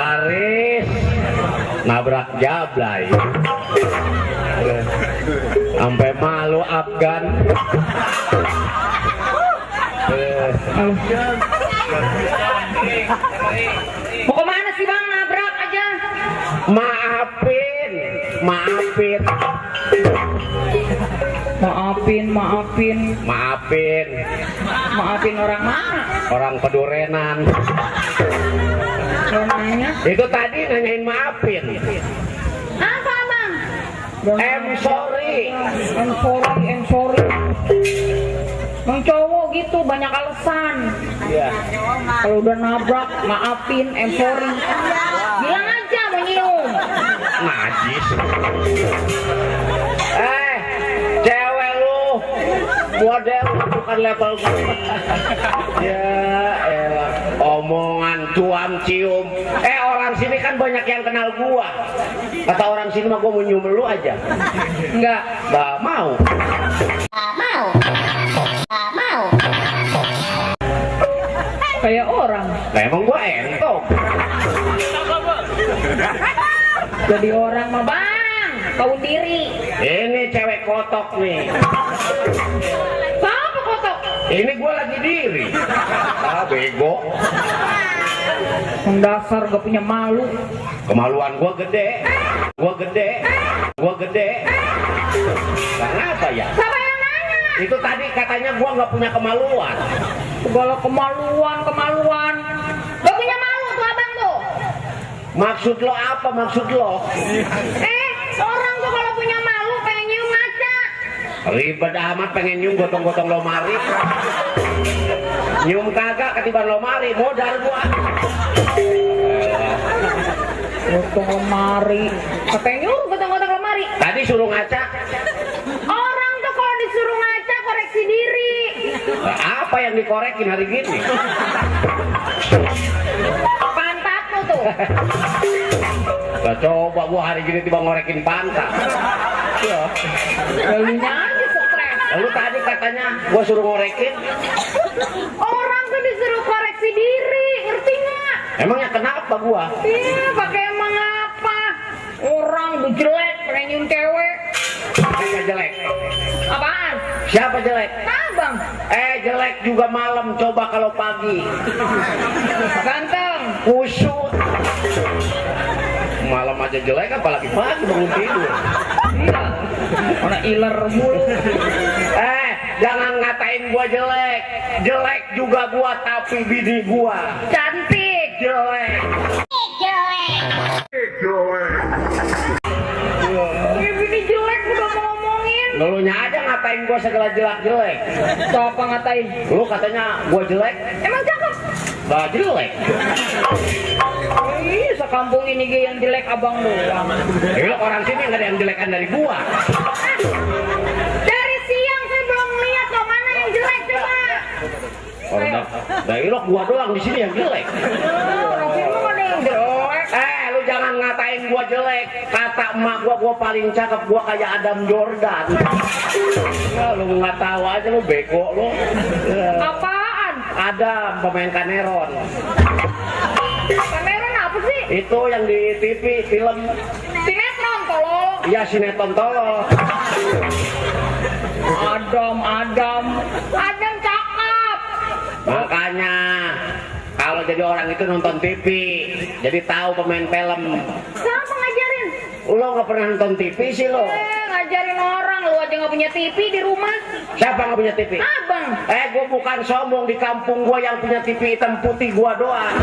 baris nabrak jablay sampai malu Afgan. Mau kemana sih bang? Nabrak aja. Maafin Maafin orang mana? orang Pedurenan. Namanya Itu tadi nanyain maafin. apa bang? Sorry. I'm sorry. Bang cowok gitu banyak alasan. Iya. Kalau udah nabrak maafin, sorry. Bilang aja mau nyium. Najis. Cewek lu model bukan level gua. Ya elah, omongan cuam cium. Orang sini kan banyak yang kenal gua. Kata orang sini mah gua mau nyium lu aja. Enggak. Nggak mau. Kayak orang. Lah emang gua entok. Jadi orang mah bang, tahu diri. Ini cewek kotok nih. Siapa kotok? Ini gua lagi diri. Bego. Dasar gak punya malu. Kemaluan gua gede. Kenapa ya? Siapa yang nanya? Itu tadi katanya gua nggak punya kemaluan. Segala kemaluan. Gak punya malu tuh abang tuh. Maksud lo apa maksud lo? Orang tuh kalau punya malu pengen nyium ngaca. Ribet amat pengen nyium gotong-gotong lomari. Nyium kagak ketiban lomari, modal gua. Gotong lemari. Katanya nyuruh gotong-gotong lemari. Tadi suruh ngaca. Orang tuh kalau disuruh ngaca koreksi diri. Nah, apa yang dikorekin hari gini? Pantat lo tuh. Nah, coba gua hari gini tiba ngorekin pantat. Lalunya aja stres. Lalu tadi katanya gua suruh ngorekin. Orang tuh disuruh koreksi diri, ngerti nggak? Emangnya kenapa gua? Iya, pakai emang apa? Orang udah jelek, pengen nyium cewek. Siapa jelek? Apaan? Siapa jelek? Abang. Jelek juga malam, coba kalau pagi. Ganteng. Kusut. Malam aja jelek apalagi pagi bangun tidur. Iya. Orang iler mulu. Jangan ngatain gua jelek. Jelek juga gua tapi bini gua Cantik. jelek. Ini bini jelek udah mau ngomongin. Lalunya aja ngatain gua segala jelek. Siapa ngatain? Lu katanya gua jelek. Emang cakep? Bah jelek. Ih, sekampung ini ge yang jelek abang doang. Lu orang sini nggak ada yang jelekan dari gua. Dari siang saya belum lihat loh mana yang jelek coba. Dari lu gua doang di sini yang jelek. Orang sini mah ada yang jelek. Lu jangan ngatain gua jelek. Kata emak gua paling cakep, gua kayak Adam Jordan. Ya, lu nggak tahu aja lu bego lu. Apaan? Adam pemain Kaneron. Kamera apa sih? Itu yang di TV film. Sinetron tolol. Iya sinetron tolol. Adam cakep. Makanya kalau jadi orang itu nonton TV, jadi tahu pemain film. Siapa ngajarin? Lo nggak pernah nonton TV sih lo? Ngajarin orang, lu aja nggak punya TV di rumah. Siapa nggak punya TV? Abang. Gue bukan sombong, di kampung gua yang punya TV hitam putih gua doang.